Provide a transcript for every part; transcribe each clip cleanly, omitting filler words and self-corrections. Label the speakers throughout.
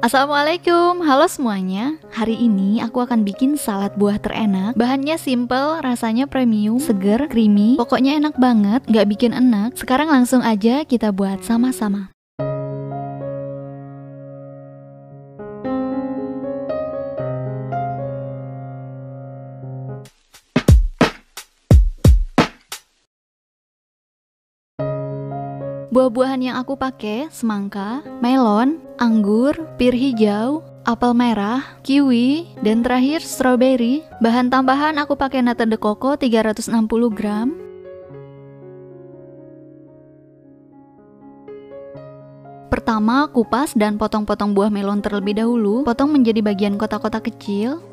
Speaker 1: Assalamualaikum, halo semuanya. Hari ini aku akan bikin salad buah terenak. Bahannya simple, rasanya premium, seger, creamy. Pokoknya enak banget, nggak bikin enak. Sekarang langsung aja kita buat sama-sama. Buah-buahan yang aku pakai, semangka, melon, anggur, pir hijau, apel merah, kiwi, dan terakhir strawberry. Bahan tambahan aku pakai nata de coco 360 gram. Pertama, kupas dan potong-potong buah melon terlebih dahulu. Potong menjadi bagian kotak-kotak kecil.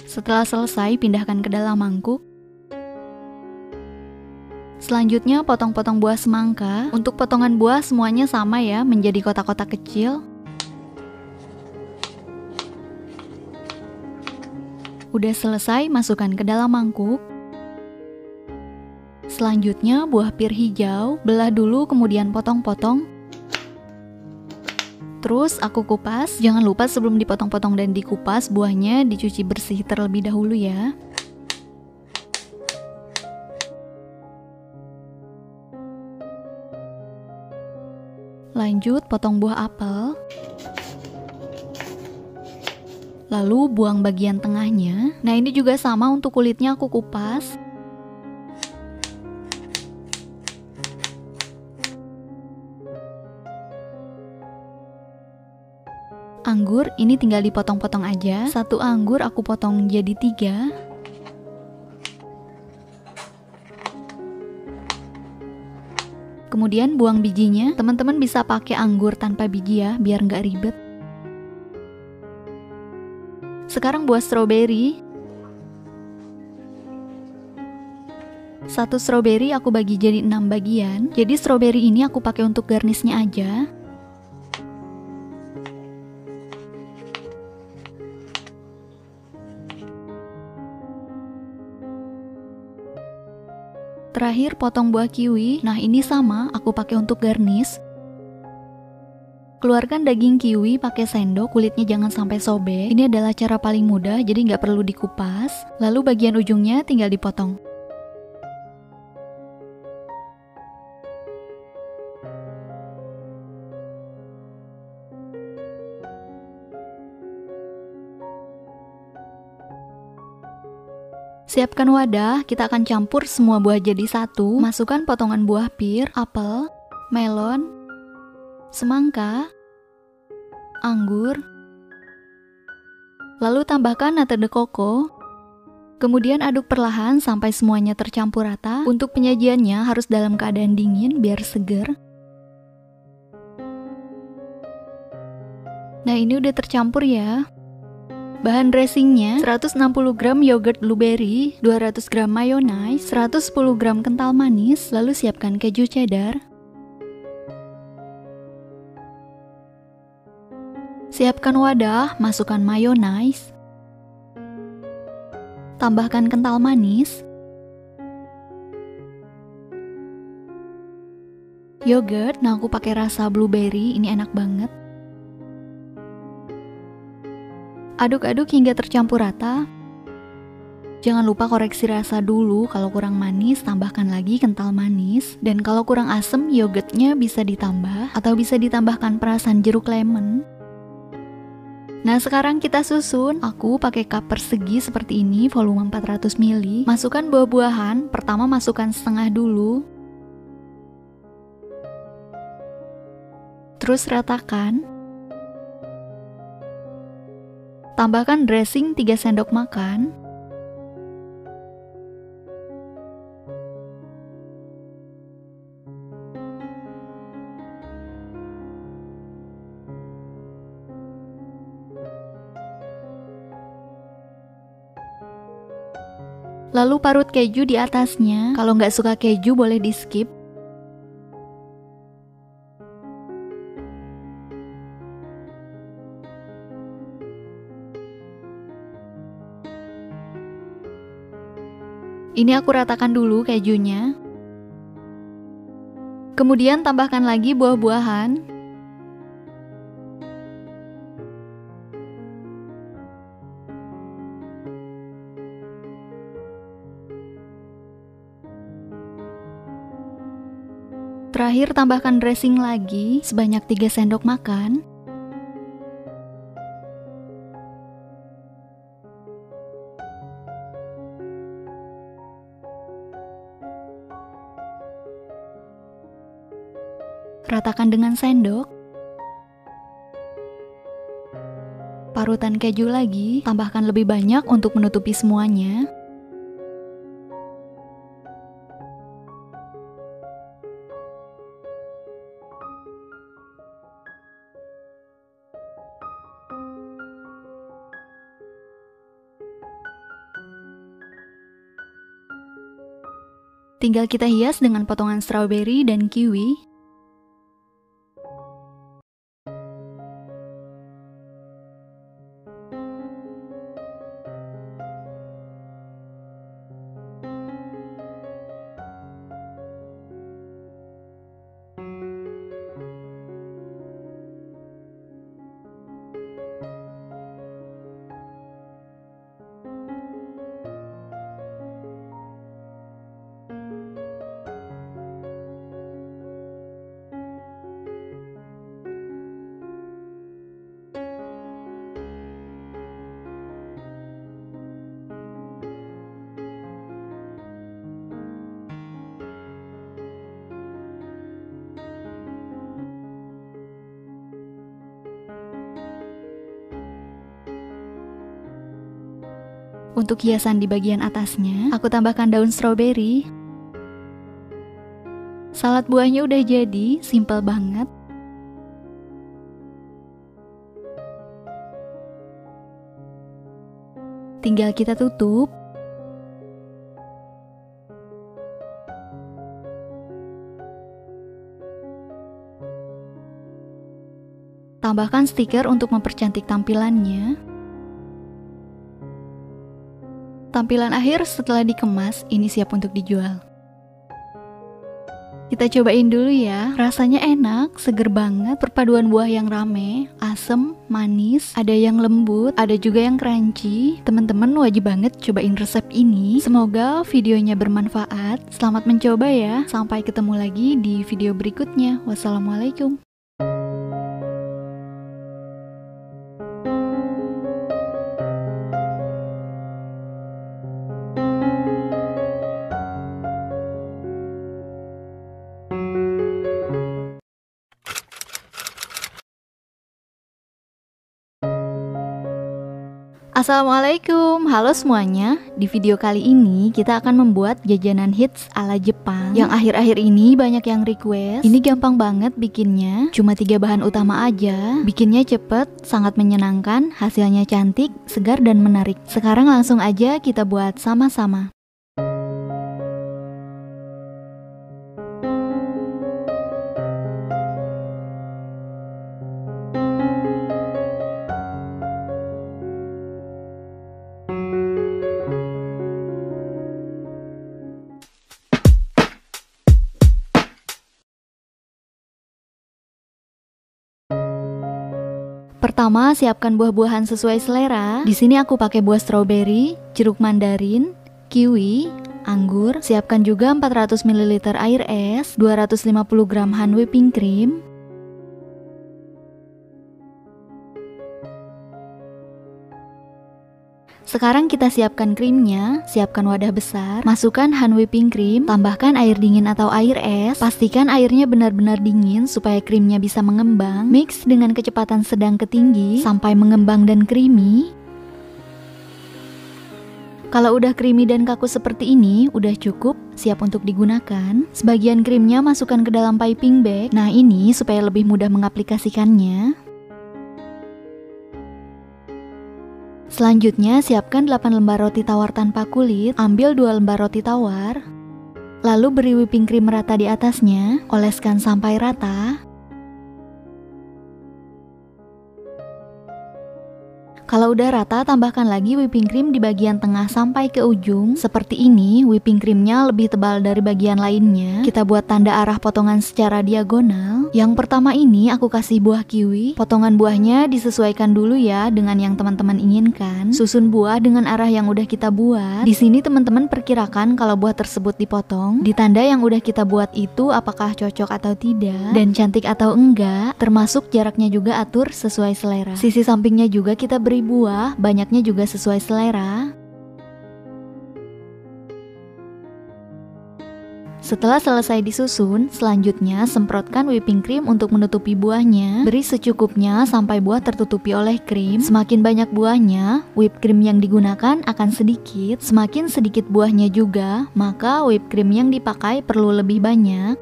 Speaker 1: Setelah selesai, pindahkan ke dalam mangkuk. Selanjutnya, potong-potong buah semangka. Untuk potongan buah semuanya sama ya, menjadi kotak-kotak kecil. Udah selesai, masukkan ke dalam mangkuk. Selanjutnya, buah pir hijau, belah dulu kemudian potong-potong. Terus aku kupas. Jangan lupa sebelum dipotong-potong dan dikupas, buahnya dicuci bersih terlebih dahulu ya. Lanjut potong buah apel. Lalu buang bagian tengahnya. Nah, ini juga sama, untuk kulitnya aku kupas. Anggur ini tinggal dipotong-potong aja. Satu anggur aku potong jadi 3. Kemudian buang bijinya. Teman-teman bisa pakai anggur tanpa biji ya, biar nggak ribet. Sekarang buah stroberi. Satu stroberi aku bagi jadi 6 bagian. Jadi stroberi ini aku pakai untuk garnisnya aja. Terakhir potong buah kiwi. Nah, ini sama, aku pakai untuk garnish. Keluarkan daging kiwi pakai sendok, kulitnya jangan sampai sobek. Ini adalah cara paling mudah, jadi nggak perlu dikupas. Lalu bagian ujungnya tinggal dipotong. Siapkan wadah, kita akan campur semua buah jadi satu. Masukkan potongan buah pir, apel, melon, semangka, anggur. Lalu tambahkan nata de coco. Kemudian aduk perlahan sampai semuanya tercampur rata. Untuk penyajiannya harus dalam keadaan dingin biar seger. Nah, ini udah tercampur ya. Bahan dressingnya 160 gram yogurt blueberry, 200 gram mayonnaise, 110 gram kental manis, lalu siapkan keju cheddar. Siapkan wadah, masukkan mayonnaise. Tambahkan kental manis. Yogurt, nah aku pakai rasa blueberry, ini enak banget. Aduk-aduk hingga tercampur rata. Jangan lupa koreksi rasa dulu, kalau kurang manis tambahkan lagi kental manis. Dan kalau kurang asem, yogurtnya bisa ditambah atau bisa ditambahkan perasan jeruk lemon. Nah, sekarang kita susun. Aku pakai cup persegi seperti ini, volume 400 ml. Masukkan buah-buahan, pertama masukkan setengah dulu. Terus ratakan. Tambahkan dressing 3 sendok makan. Lalu parut keju di atasnya. Kalau nggak suka keju boleh di skip. Ini aku ratakan dulu kejunya. Kemudian tambahkan lagi buah-buahan. Terakhir tambahkan dressing lagi sebanyak 3 sendok makan. Ratakan dengan sendok. Parutan keju lagi, tambahkan lebih banyak untuk menutupi semuanya. Tinggal kita hias dengan potongan strawberry dan kiwi. Untuk hiasan di bagian atasnya, aku tambahkan daun stroberi. Salad buahnya udah jadi, simple banget. Tinggal kita tutup. Tambahkan stiker untuk mempercantik tampilannya. Tampilan akhir setelah dikemas, ini siap untuk dijual. Kita cobain dulu ya, rasanya enak, seger banget, perpaduan buah yang rame, asem, manis, ada yang lembut, ada juga yang crunchy. Teman-teman wajib banget cobain resep ini, semoga videonya bermanfaat. Selamat mencoba ya, sampai ketemu lagi di video berikutnya. Wassalamualaikum. Assalamualaikum, halo semuanya. Di video kali ini kita akan membuat jajanan hits ala Jepang yang akhir-akhir ini banyak yang request. Ini gampang banget bikinnya, cuma 3 bahan utama aja. Bikinnya cepet, sangat menyenangkan, hasilnya cantik, segar dan menarik. Sekarang langsung aja kita buat sama-sama. Pertama, siapkan buah-buahan sesuai selera. Di sini aku pakai buah stroberi, jeruk mandarin, kiwi, anggur. Siapkan juga 400 ml air es, 250 gram hand whipping cream. Sekarang kita siapkan krimnya, siapkan wadah besar, masukkan hand whipping cream, tambahkan air dingin atau air es, pastikan airnya benar-benar dingin supaya krimnya bisa mengembang, mix dengan kecepatan sedang ke tinggi sampai mengembang dan creamy. Kalau udah creamy dan kaku seperti ini, udah cukup, siap untuk digunakan. Sebagian krimnya masukkan ke dalam piping bag, nah ini supaya lebih mudah mengaplikasikannya. Selanjutnya, siapkan 8 lembar roti tawar tanpa kulit, ambil 2 lembar roti tawar, lalu beri whipping cream merata di atasnya, oleskan sampai rata. Kalau Kalau udah rata, tambahkan lagi whipping cream di bagian tengah sampai ke ujung. Seperti ini, whipping creamnya lebih tebal dari bagian lainnya. Kita buat tanda arah potongan secara diagonal. Yang pertama ini aku kasih buah kiwi. Potongan buahnya disesuaikan dulu ya dengan yang teman-teman inginkan. Susun buah dengan arah yang udah kita buat. Di sini teman-teman perkirakan kalau buah tersebut dipotong, di tanda yang udah kita buat itu apakah cocok atau tidak, dan cantik atau enggak. Termasuk jaraknya juga atur sesuai selera. Sisi sampingnya juga kita beri buah, banyaknya juga sesuai selera. Setelah selesai disusun, selanjutnya semprotkan whipping cream untuk menutupi buahnya. Beri secukupnya sampai buah tertutupi oleh krim. Semakin banyak buahnya, whipped cream yang digunakan akan sedikit. Semakin sedikit buahnya juga, maka whipped cream yang dipakai perlu lebih banyak.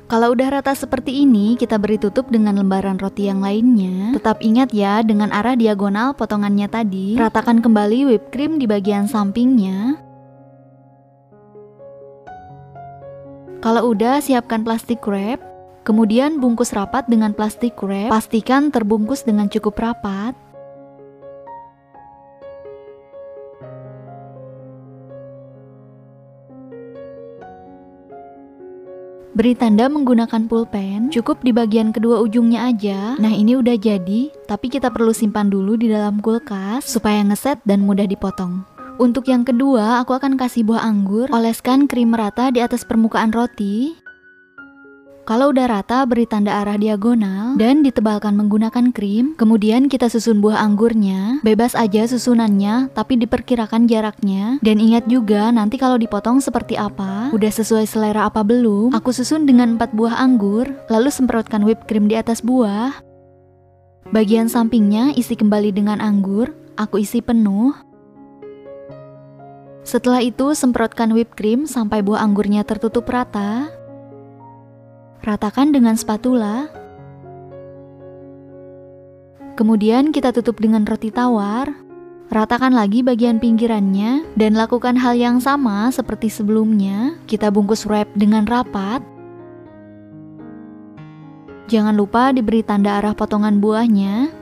Speaker 1: Kalau udah rata seperti ini, kita beri tutup dengan lembaran roti yang lainnya. Tetap ingat ya, dengan arah diagonal potongannya tadi. Ratakan kembali whipped cream di bagian sampingnya. Kalau udah, siapkan plastik wrap. Kemudian bungkus rapat dengan plastik wrap. Pastikan terbungkus dengan cukup rapat. Beri tanda menggunakan pulpen, cukup di bagian kedua ujungnya aja. Nah ini udah jadi, tapi kita perlu simpan dulu di dalam kulkas supaya ngeset dan mudah dipotong. Untuk yang kedua, aku akan kasih buah anggur. Oleskan krim merata di atas permukaan roti. Kalau udah rata, beri tanda arah diagonal dan ditebalkan menggunakan krim. Kemudian kita susun buah anggurnya. Bebas aja susunannya, tapi diperkirakan jaraknya. Dan ingat juga nanti kalau dipotong seperti apa. Udah sesuai selera apa belum? Aku susun dengan 4 buah anggur, lalu semprotkan whipped cream di atas buah. Bagian sampingnya isi kembali dengan anggur. Aku isi penuh. Setelah itu semprotkan whipped cream sampai buah anggurnya tertutup rata. Ratakan dengan spatula. Kemudian kita tutup dengan roti tawar. Ratakan lagi bagian pinggirannya dan lakukan hal yang sama seperti sebelumnya. Kita bungkus wrap dengan rapat. Jangan lupa diberi tanda arah potongan buahnya.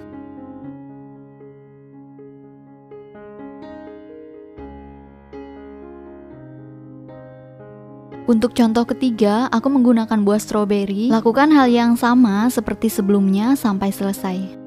Speaker 1: Untuk contoh ketiga, aku menggunakan buah stroberi. Lakukan hal yang sama seperti sebelumnya sampai selesai.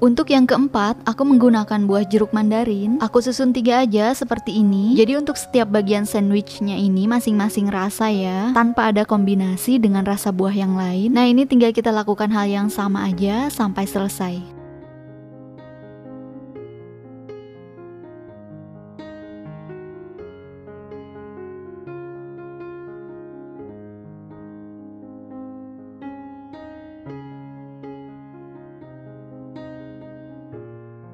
Speaker 1: Untuk yang keempat, aku menggunakan buah jeruk mandarin. Aku susun 3 aja seperti ini. Jadi untuk setiap bagian sandwichnya ini masing-masing rasa ya, tanpa ada kombinasi dengan rasa buah yang lain. Nah ini tinggal kita lakukan hal yang sama aja sampai selesai.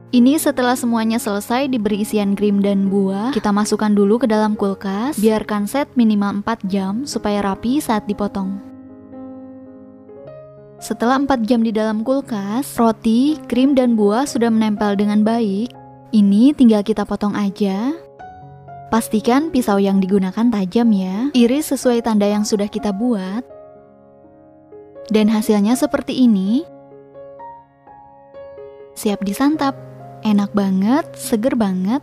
Speaker 1: Ini setelah semuanya selesai diberi isian krim dan buah, kita masukkan dulu ke dalam kulkas, biarkan set minimal 4 jam supaya rapi saat dipotong. Setelah 4 jam di dalam kulkas, roti, krim dan buah sudah menempel dengan baik. Ini tinggal kita potong aja. Pastikan pisau yang digunakan tajam ya, iris sesuai tanda yang sudah kita buat. Dan hasilnya seperti ini. Siap disantap. Enak banget, seger banget.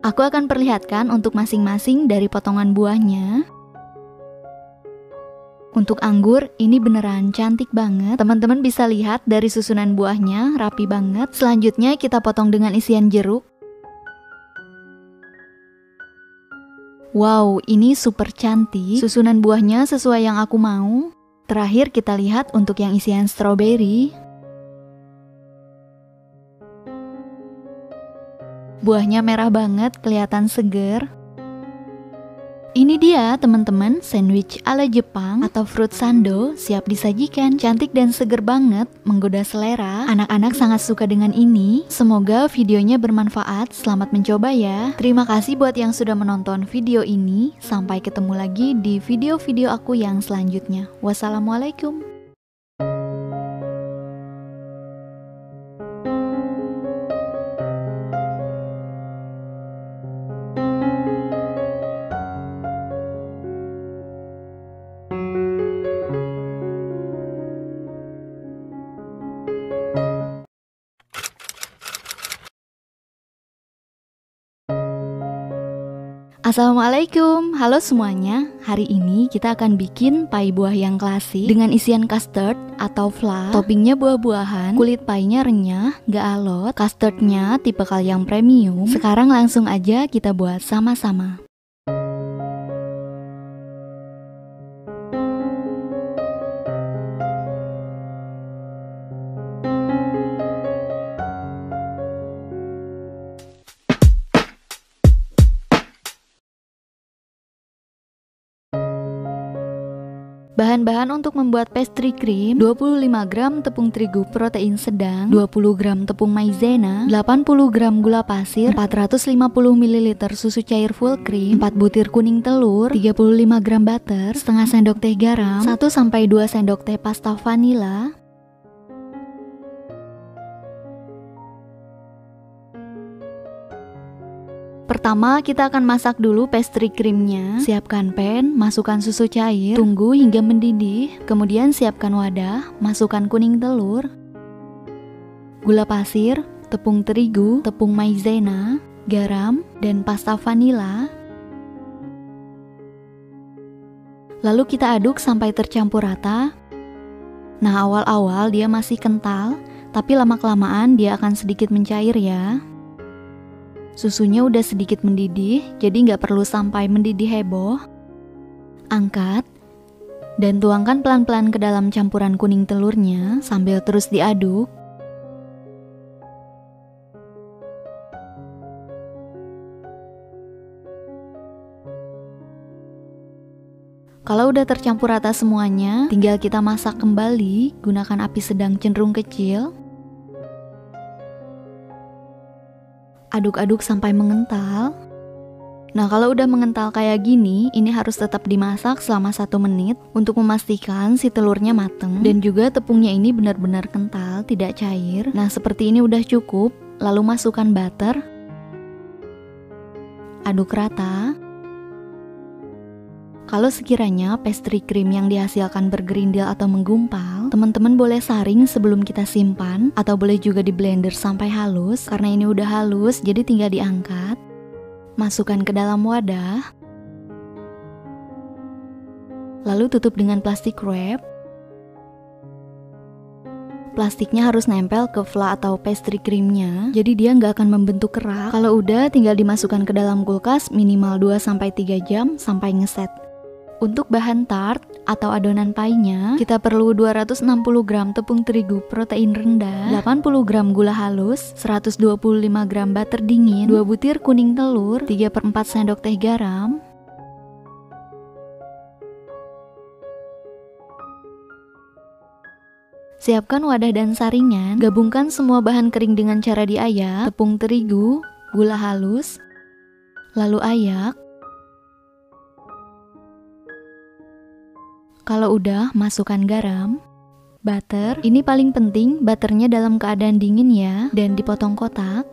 Speaker 1: Aku akan perlihatkan untuk masing-masing dari potongan buahnya. Untuk anggur, ini beneran cantik banget. Teman-teman bisa lihat dari susunan buahnya, rapi banget. Selanjutnya kita potong dengan isian jeruk. Wow, ini super cantik. Susunan buahnya sesuai yang aku mau. Terakhir kita lihat untuk yang isian stroberi. Buahnya merah banget, kelihatan seger. Ini dia teman-teman, sandwich ala Jepang atau fruit sando siap disajikan. Cantik dan seger banget, menggoda selera. Anak-anak sangat suka dengan ini. Semoga videonya bermanfaat. Selamat mencoba ya. Terima kasih buat yang sudah menonton video ini. Sampai ketemu lagi di video-video aku yang selanjutnya. Wassalamualaikum. Assalamualaikum, halo semuanya. Hari ini kita akan bikin pai buah yang klasik dengan isian custard atau flan. Toppingnya buah-buahan, kulit painya renyah, gak alot, custardnya tipikal yang premium. Sekarang langsung aja kita buat sama-sama. Bahan-bahan untuk membuat pastry cream: 25 gram tepung terigu protein sedang, 20 gram tepung maizena, 80 gram gula pasir, 450 ml susu cair full cream, 4 butir kuning telur, 35 gram butter, setengah sendok teh garam, 1-2 sendok teh pasta vanila. Pertama, kita akan masak dulu pastry creamnya. Siapkan pan, masukkan susu cair, tunggu hingga mendidih. Kemudian siapkan wadah, masukkan kuning telur, gula pasir, tepung terigu, tepung maizena, garam, dan pasta vanila. Lalu kita aduk sampai tercampur rata. Nah, awal-awal dia masih kental, tapi lama-kelamaan dia akan sedikit mencair ya. Susunya udah sedikit mendidih, jadi nggak perlu sampai mendidih heboh. Angkat, dan tuangkan pelan-pelan ke dalam campuran kuning telurnya sambil terus diaduk. Kalau udah tercampur rata semuanya, tinggal kita masak kembali, gunakan api sedang cenderung kecil. Aduk-aduk sampai mengental. Nah, kalau udah mengental kayak gini, ini harus tetap dimasak selama 1 menit untuk memastikan si telurnya mateng dan juga tepungnya ini benar-benar kental, tidak cair. Nah, seperti ini udah cukup. Lalu masukkan butter. Aduk rata. Kalau sekiranya pastry cream yang dihasilkan bergerindil atau menggumpal, teman-teman boleh saring sebelum kita simpan, atau boleh juga di blender sampai halus. Karena ini udah halus, jadi tinggal diangkat. Masukkan ke dalam wadah. Lalu tutup dengan plastik wrap. Plastiknya harus nempel ke flan atau pastry creamnya, jadi dia nggak akan membentuk kerak. Kalau udah, tinggal dimasukkan ke dalam kulkas minimal 2-3 jam sampai ngeset. Untuk bahan tart atau adonan painya, kita perlu 260 gram tepung terigu protein rendah, 80 gram gula halus, 125 gram butter dingin, 2 butir kuning telur, 3/4 sendok teh garam. Siapkan wadah dan saringan, gabungkan semua bahan kering dengan cara diayak, tepung terigu, gula halus, lalu ayak. Kalau udah, masukkan garam, butter. Ini paling penting, butternya dalam keadaan dingin ya, dan dipotong kotak.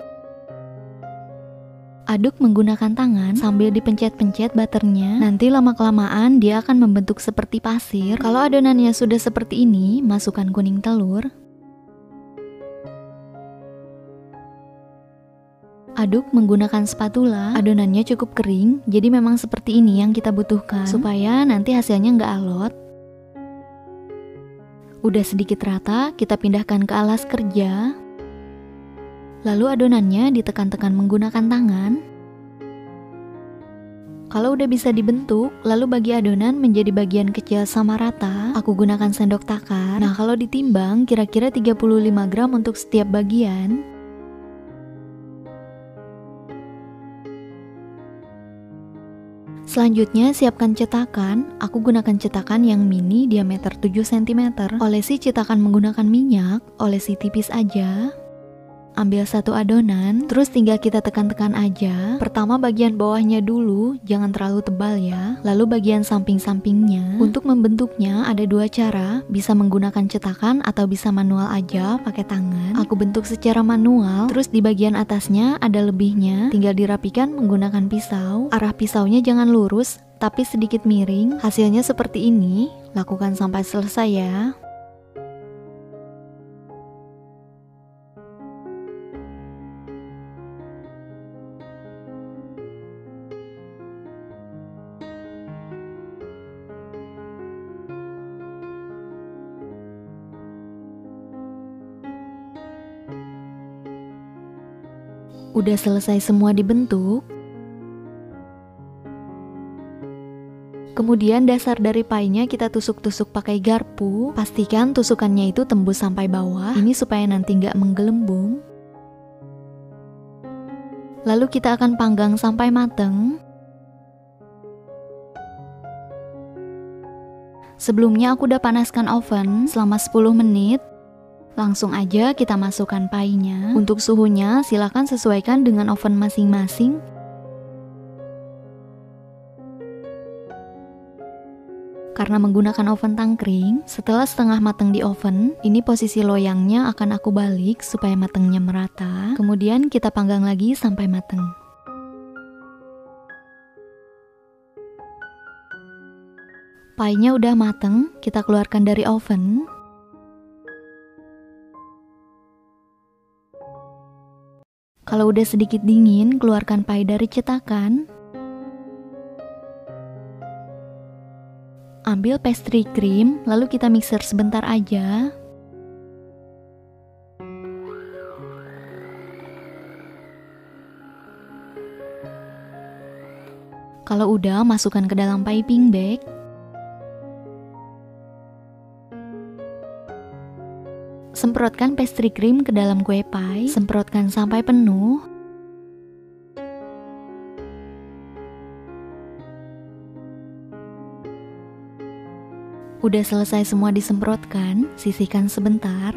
Speaker 1: Aduk menggunakan tangan sambil dipencet-pencet butternya. Nanti lama-kelamaan dia akan membentuk seperti pasir. Kalau adonannya sudah seperti ini, masukkan kuning telur. Aduk menggunakan spatula. Adonannya cukup kering, jadi memang seperti ini yang kita butuhkan supaya nanti hasilnya nggak alot. Udah sedikit rata, kita pindahkan ke alas kerja. Lalu adonannya ditekan-tekan menggunakan tangan. Kalau udah bisa dibentuk, lalu bagi adonan menjadi bagian kecil sama rata. Aku gunakan sendok takar. Nah, kalau ditimbang kira-kira 35 gram untuk setiap bagian. Selanjutnya siapkan cetakan. Aku gunakan cetakan yang mini diameter 7 cm. Olesi cetakan menggunakan minyak, olesi tipis aja. Ambil satu adonan, terus tinggal kita tekan-tekan aja. Pertama bagian bawahnya dulu, jangan terlalu tebal ya. Lalu bagian samping-sampingnya. Untuk membentuknya ada dua cara, bisa menggunakan cetakan atau bisa manual aja pakai tangan. Aku bentuk secara manual, terus di bagian atasnya ada lebihnya, tinggal dirapikan menggunakan pisau. Arah pisaunya jangan lurus, tapi sedikit miring. Hasilnya seperti ini, lakukan sampai selesai ya. Udah selesai semua dibentuk. Kemudian dasar dari pie-nya kita tusuk-tusuk pakai garpu. Pastikan tusukannya itu tembus sampai bawah. Ini supaya nanti nggak menggelembung. Lalu kita akan panggang sampai mateng. Sebelumnya aku udah panaskan oven selama 10 menit. Langsung aja kita masukkan pie-nya. Untuk suhunya silakan sesuaikan dengan oven masing-masing. Karena menggunakan oven tangkring, setelah setengah matang di oven, ini posisi loyangnya akan aku balik supaya matangnya merata. Kemudian kita panggang lagi sampai matang. Pie-nya udah mateng, kita keluarkan dari oven. Kalau udah sedikit dingin, keluarkan pie dari cetakan. Ambil pastry cream, lalu kita mixer sebentar aja. Kalau udah, masukkan ke dalam piping bag. Semprotkan pastry cream ke dalam kue pie, semprotkan sampai penuh. Udah selesai semua disemprotkan, sisihkan sebentar.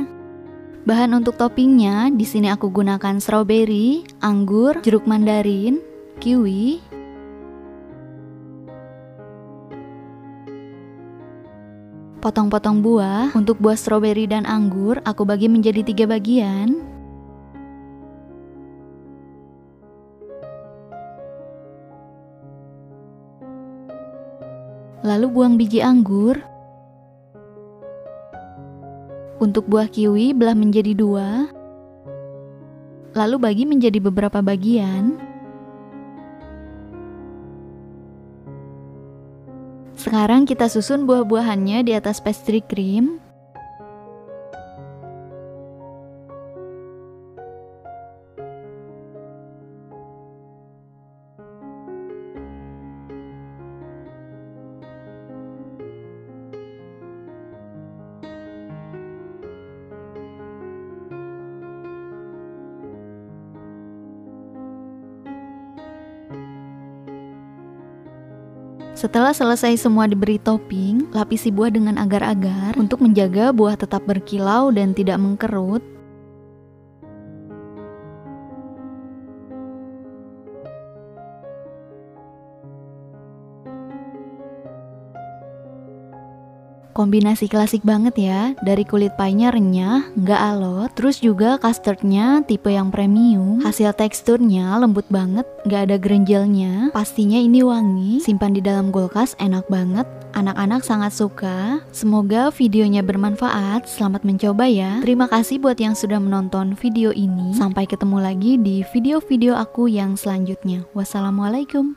Speaker 1: Bahan untuk toppingnya, di sini aku gunakan strawberry, anggur, jeruk mandarin, kiwi, potong-potong buah. Untuk buah stroberi dan anggur, aku bagi menjadi 3 bagian. Lalu buang biji anggur. Untuk buah kiwi, belah menjadi 2. Lalu bagi menjadi beberapa bagian. Sekarang kita susun buah-buahannya di atas pastry cream. Setelah selesai semua diberi topping, lapisi buah dengan agar-agar untuk menjaga buah tetap berkilau dan tidak mengkerut. Kombinasi klasik banget ya, dari kulit pie-nya renyah, nggak alot, terus juga custardnya tipe yang premium, hasil teksturnya lembut banget, nggak ada grenjelnya, pastinya ini wangi, simpan di dalam kulkas enak banget, anak-anak sangat suka. Semoga videonya bermanfaat, selamat mencoba ya. Terima kasih buat yang sudah menonton video ini, sampai ketemu lagi di video-video aku yang selanjutnya. Wassalamualaikum.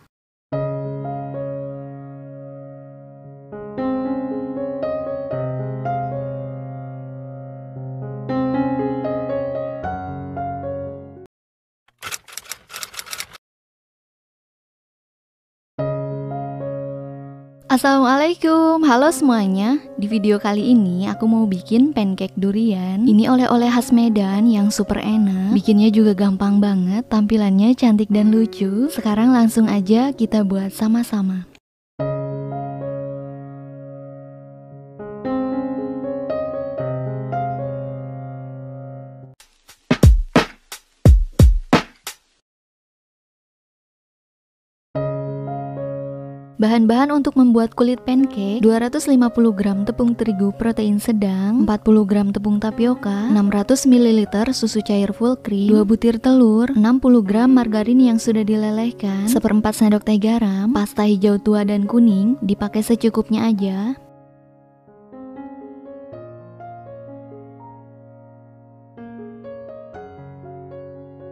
Speaker 1: Assalamualaikum, halo semuanya. Di video kali ini aku mau bikin pancake durian. Ini oleh-oleh khas Medan yang super enak. Bikinnya juga gampang banget, tampilannya cantik dan lucu. Sekarang langsung aja kita buat sama-sama. Bahan-bahan untuk membuat kulit pancake: 250 gram tepung terigu protein sedang, 40 gram tepung tapioka, 600 ml susu cair full cream, 2 butir telur, 60 gram margarin yang sudah dilelehkan, 1/4 sendok teh garam, pasta hijau tua dan kuning, dipakai secukupnya aja.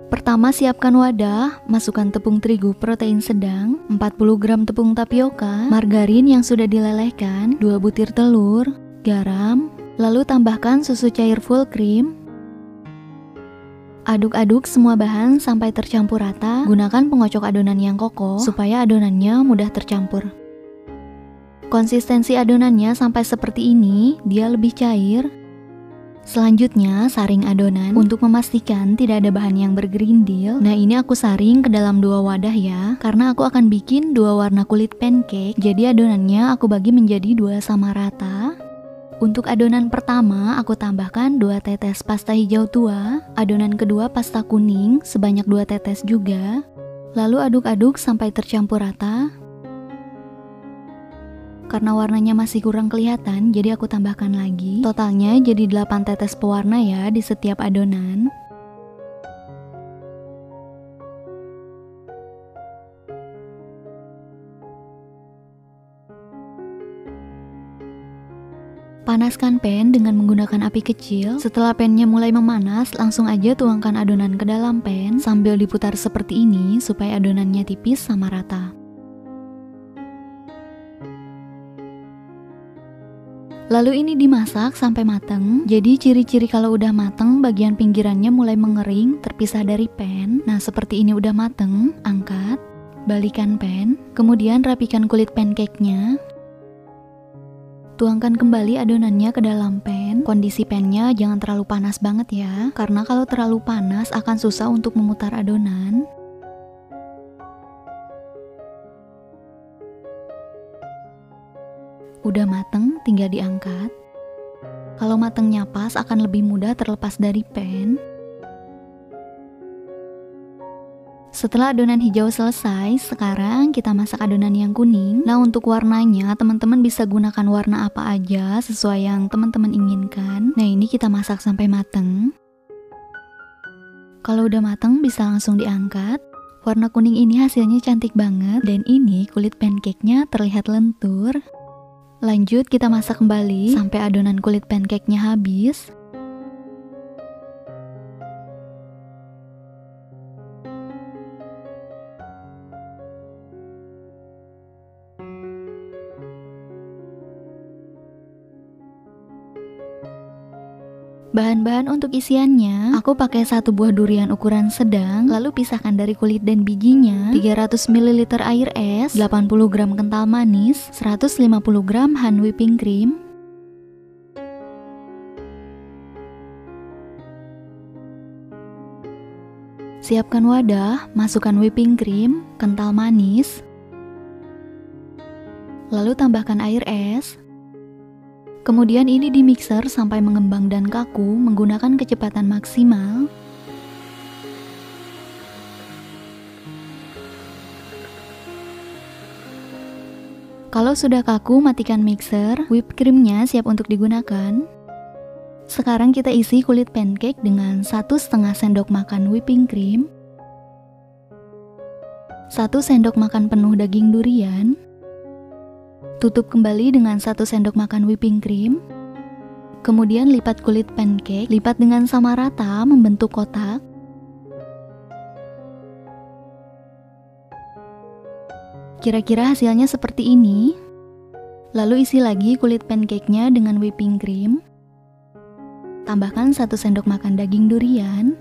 Speaker 1: Pertama, siapkan wadah, masukkan tepung terigu protein sedang, 40 gram tepung tapioka, margarin yang sudah dilelehkan, 2 butir telur, garam, lalu tambahkan susu cair full cream. Aduk-aduk semua bahan sampai tercampur rata. Gunakan pengocok adonan yang kokoh supaya adonannya mudah tercampur. Konsistensi adonannya sampai seperti ini, dia lebih cair. Selanjutnya, saring adonan untuk memastikan tidak ada bahan yang bergerindil. Nah, ini aku saring ke dalam 2 wadah ya, karena aku akan bikin 2 warna kulit pancake. Jadi adonannya aku bagi menjadi 2 sama rata. Untuk adonan pertama, aku tambahkan 2 tetes pasta hijau tua, adonan kedua pasta kuning sebanyak 2 tetes juga. Lalu aduk-aduk sampai tercampur rata. Karena warnanya masih kurang kelihatan, jadi aku tambahkan lagi. Totalnya jadi 8 tetes pewarna ya di setiap adonan. Panaskan pan dengan menggunakan api kecil. Setelah pannya mulai memanas, langsung aja tuangkan adonan ke dalam pan sambil diputar seperti ini supaya adonannya tipis sama rata. Lalu ini dimasak sampai mateng. Jadi ciri-ciri kalau udah mateng, bagian pinggirannya mulai mengering, terpisah dari pan. Nah, seperti ini udah mateng, angkat, balikan pan, kemudian rapikan kulit pancake-nya. Tuangkan kembali adonannya ke dalam pan. Kondisi pannya jangan terlalu panas banget ya, karena kalau terlalu panas akan susah untuk memutar adonan. Udah mateng, tinggal diangkat. Kalau matengnya pas, akan lebih mudah terlepas dari pan. Setelah adonan hijau selesai, sekarang kita masak adonan yang kuning. Nah, untuk warnanya, teman-teman bisa gunakan warna apa aja sesuai yang teman-teman inginkan. Nah, ini kita masak sampai mateng. Kalau udah mateng, bisa langsung diangkat. Warna kuning ini hasilnya cantik banget, dan ini kulit pancake-nya terlihat lentur. Lanjut, kita masak kembali sampai adonan kulit pancake-nya habis. Bahan-bahan untuk isiannya, aku pakai 1 buah durian ukuran sedang, lalu pisahkan dari kulit dan bijinya, 300 ml air es, 80 gram kental manis, 150 gram hand whipping cream. Siapkan wadah, masukkan whipping cream, kental manis, lalu tambahkan air es. Kemudian ini dimixer sampai mengembang dan kaku menggunakan kecepatan maksimal. Kalau sudah kaku, matikan mixer. Whipped creamnya siap untuk digunakan. Sekarang kita isi kulit pancake dengan 1,5 sendok makan whipping cream, 1 sendok makan penuh daging durian. Tutup kembali dengan 1 sendok makan whipping cream. Kemudian lipat kulit pancake, lipat dengan sama rata membentuk kotak. Kira-kira hasilnya seperti ini. Lalu isi lagi kulit pancake-nya dengan whipping cream. Tambahkan 1 sendok makan daging durian.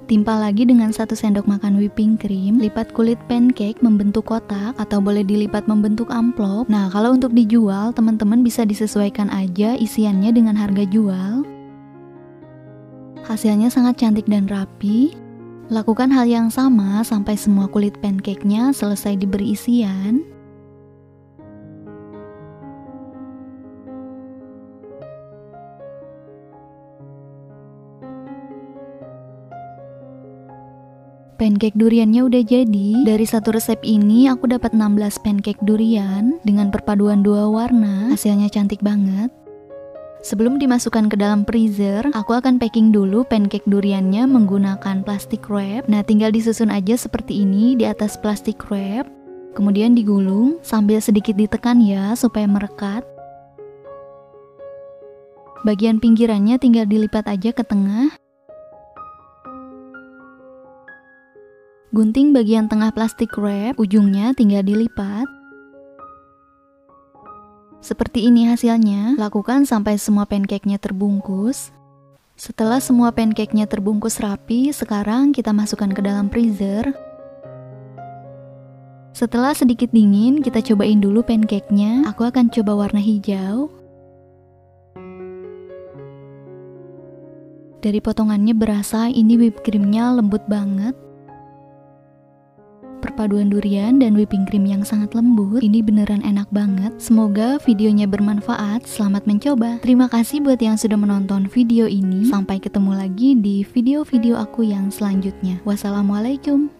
Speaker 1: Timpa lagi dengan 1 sendok makan whipping cream, lipat kulit pancake membentuk kotak atau boleh dilipat membentuk amplop. Nah, kalau untuk dijual, teman-teman bisa disesuaikan aja isiannya dengan harga jual. Hasilnya sangat cantik dan rapi. Lakukan hal yang sama sampai semua kulit pancake-nya selesai diberi isian. Pancake duriannya udah jadi. Dari satu resep ini aku dapat 16 pancake durian dengan perpaduan 2 warna. Hasilnya cantik banget. Sebelum dimasukkan ke dalam freezer, aku akan packing dulu pancake duriannya menggunakan plastik wrap. Nah, tinggal disusun aja seperti ini di atas plastik wrap. Kemudian digulung sambil sedikit ditekan ya supaya merekat. Bagian pinggirannya tinggal dilipat aja ke tengah. Gunting bagian tengah plastik wrap, ujungnya tinggal dilipat. Seperti ini hasilnya, lakukan sampai semua pancake-nya terbungkus. Setelah semua pancake-nya terbungkus rapi, sekarang kita masukkan ke dalam freezer. Setelah sedikit dingin, kita cobain dulu pancake-nya. Aku akan coba warna hijau. Dari potongannya berasa ini whipped cream-nya lembut banget. Perpaduan durian dan whipping cream yang sangat lembut, ini beneran enak banget. Semoga videonya bermanfaat, selamat mencoba. Terima kasih buat yang sudah menonton video ini. Sampai ketemu lagi di video-video aku yang selanjutnya. Wassalamualaikum.